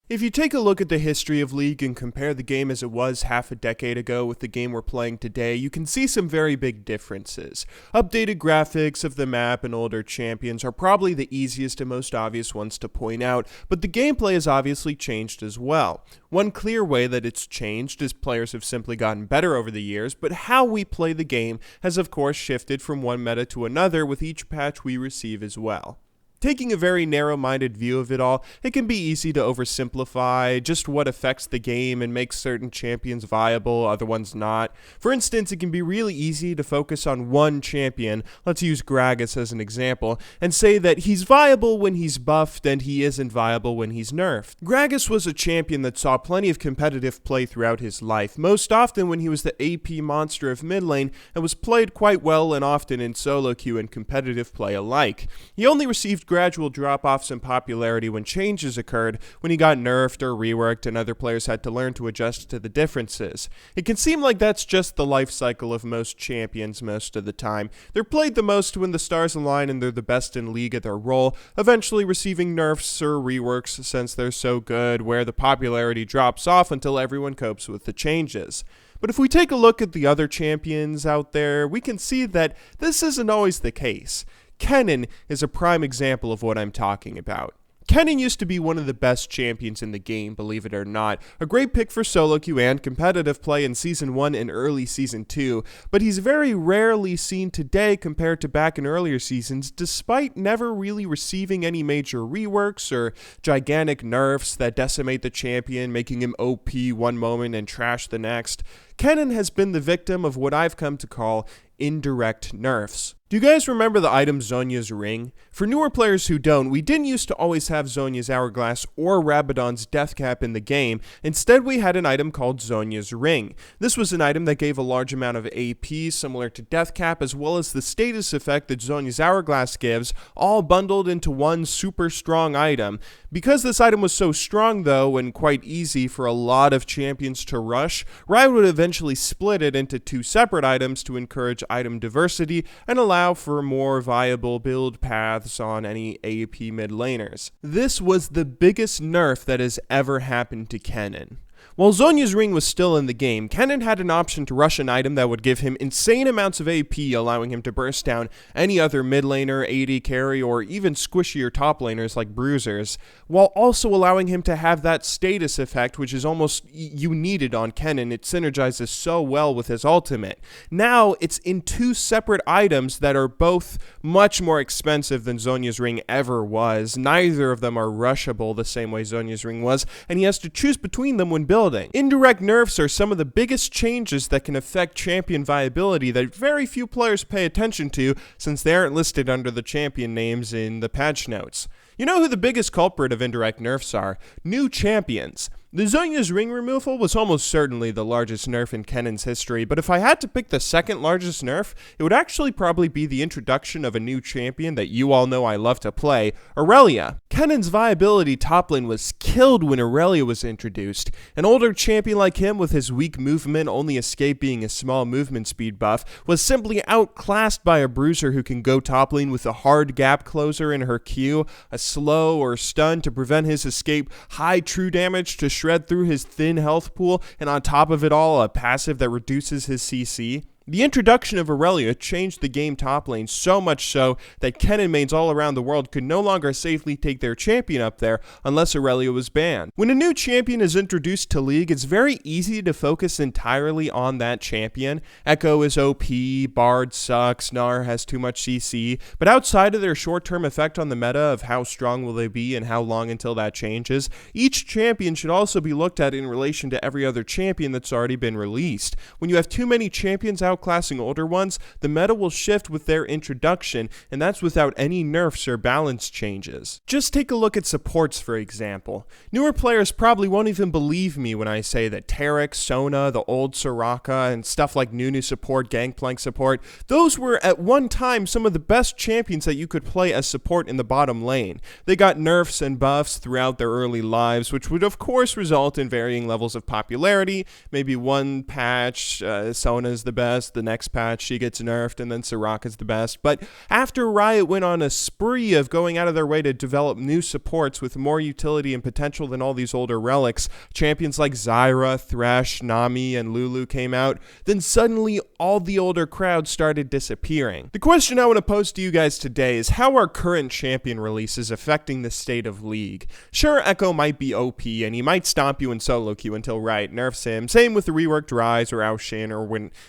If you take a look at the history of League and compare the game as it was half a decade ago with the game we're playing today, you can see some very big differences. Updated graphics of the map and older champions are probably the easiest and most obvious ones to point out, but the gameplay has obviously changed as well. One clear way that it's changed is players have simply gotten better over the years, but how we play the game has of course shifted from one meta to another with each patch we receive as well. Taking a very narrow-minded view of it all, it can be easy to oversimplify just what affects the game and makes certain champions viable, other ones not. For instance, it can be really easy to focus on one champion, let's use Gragas as an example, and say that he's viable when he's buffed and he isn't viable when he's nerfed. Gragas was a champion that saw plenty of competitive play throughout his life, most often when he was the AP monster of mid lane and was played quite well and often in solo queue and competitive play alike. He only received gradual drop-offs in popularity when changes occurred, when he got nerfed or reworked and other players had to learn to adjust to the differences. It can seem like that's just the life cycle of most champions most of the time. They're played the most when the stars align and they're the best in league at their role, eventually receiving nerfs or reworks since they're so good, where the popularity drops off until everyone copes with the changes. But if we take a look at the other champions out there, we can see that this isn't always the case. Kennen is a prime example of what I'm talking about. Kennen used to be one of the best champions in the game, believe it or not. A great pick for solo queue and competitive play in Season 1 and early Season 2, but he's very rarely seen today compared to back in earlier seasons, despite never really receiving any major reworks or gigantic nerfs that decimate the champion, making him OP one moment and trash the next. Kennen has been the victim of what I've come to call indirect nerfs. Do you guys remember the item Zhonya's Ring? For newer players who don't, we didn't used to always have Zhonya's Hourglass or Rabadon's Death Cap in the game. Instead, we had an item called Zhonya's Ring. This was an item that gave a large amount of AP, similar to Death Cap, as well as the status effect that Zhonya's Hourglass gives, all bundled into one super strong item. Because this item was so strong, though, and quite easy for a lot of champions to rush, Riot would eventually split it into two separate items to encourage item diversity and allow for more viable build paths on any AP mid laners. This was the biggest nerf that has ever happened to Kennen. While Zhonya's Ring was still in the game, Kennen had an option to rush an item that would give him insane amounts of AP, allowing him to burst down any other mid laner, AD carry, or even squishier top laners like bruisers, while also allowing him to have that status effect, which is almost you needed on Kennen. It synergizes so well with his ultimate. Now, it's in two separate items that are both much more expensive than Zhonya's Ring ever was. Neither of them are rushable the same way Zhonya's Ring was, and he has to choose between them when building. Indirect nerfs are some of the biggest changes that can affect champion viability that very few players pay attention to since they aren't listed under the champion names in the patch notes. You know who the biggest culprit of indirect nerfs are? New champions. The Zhonya's Ring removal was almost certainly the largest nerf in Kennen's history, but if I had to pick the second largest nerf, it would actually probably be the introduction of a new champion that you all know I love to play, Aurelia. Kennen's viability top lane was killed when Aurelia was introduced. An older champion like him with his weak movement, only escape being a small movement speed buff, was simply outclassed by a bruiser who can go top lane with a hard gap closer in her Q, a slow or stun to prevent his escape, high true damage to shred through his thin health pool, and on top of it all, a passive that reduces his CC. The introduction of Aurelia changed the game top lane so much so that Kennen mains all around the world could no longer safely take their champion up there unless Aurelia was banned. When a new champion is introduced to League, it's very easy to focus entirely on that champion. Echo is OP, Bard sucks, Gnar has too much CC, but outside of their short-term effect on the meta of how strong will they be and how long until that changes, each champion should also be looked at in relation to every other champion that's already been released. When you have too many champions outclassing older ones, the meta will shift with their introduction, and that's without any nerfs or balance changes. Just take a look at supports, for example. Newer players probably won't even believe me when I say that Taric, Sona, the old Soraka, and stuff like Nunu support, Gangplank support, those were at one time some of the best champions that you could play as support in the bottom lane. They got nerfs and buffs throughout their early lives, which would of course result in varying levels of popularity. Maybe one patch, Sona's the best, best, the next patch she gets nerfed, and then Soraka's the best. But after Riot went on a spree of going out of their way to develop new supports with more utility and potential than all these older relics, champions like Zyra, Thresh, Nami, and Lulu came out, then suddenly all the older crowds started disappearing. The question I want to pose to you guys today is, how are current champion releases affecting the state of League? Sure, Echo might be OP, and he might stomp you in solo queue until Riot nerfs him. Same with the reworked Ryze or Ao Shin or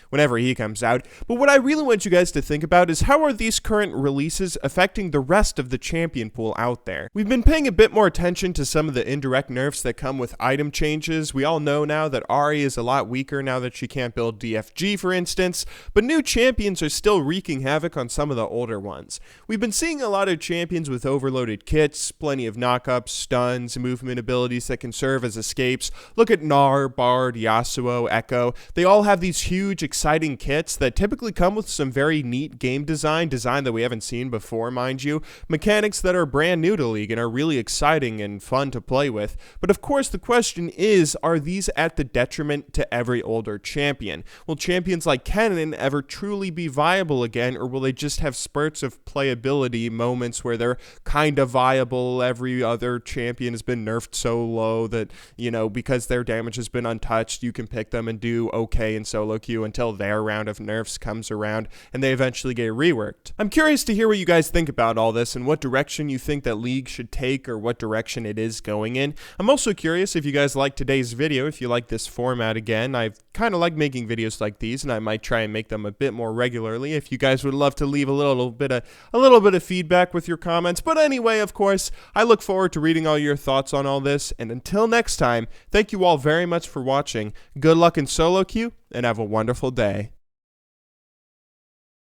whenever he comes out. But what I really want you guys to think about is, how are these current releases affecting the rest of the champion pool out there? We've been paying a bit more attention to some of the indirect nerfs that come with item changes. We all know now that Ahri is a lot weaker now that she can't build DFG, for instance, but new champions are still wreaking havoc on some of the older ones. We've been seeing a lot of champions with overloaded kits, plenty of knockups, stuns, movement abilities that can serve as escapes. Look at Gnar, Bard, Yasuo, Echo. They all have these huge, exciting kits that typically come with some very neat game design that we haven't seen before, mind you. Mechanics that are brand new to League and are really exciting and fun to play with. But of course, the question is, are these at the detriment to every older champion? Will champions like Kennen ever truly be viable again, or will they just have spurts of playability, moments where they're kind of viable? Every other champion has been nerfed so low that, you know, because their damage has been untouched, you can pick them and do okay in solo queue until their round of nerfs comes around and they eventually get reworked. I'm curious to hear what you guys think about all this and what direction you think that League should take, or what direction it is going in. I'm also curious if you guys like today's video, if you like this format again. I kind of like making videos like these, and I might try and make them a bit more regularly. If you guys would love to leave a little bit of feedback with your comments. But anyway, of course, I look forward to reading all your thoughts on all this, and until next time, thank you all very much for watching. Good luck in solo queue, and have a wonderful day.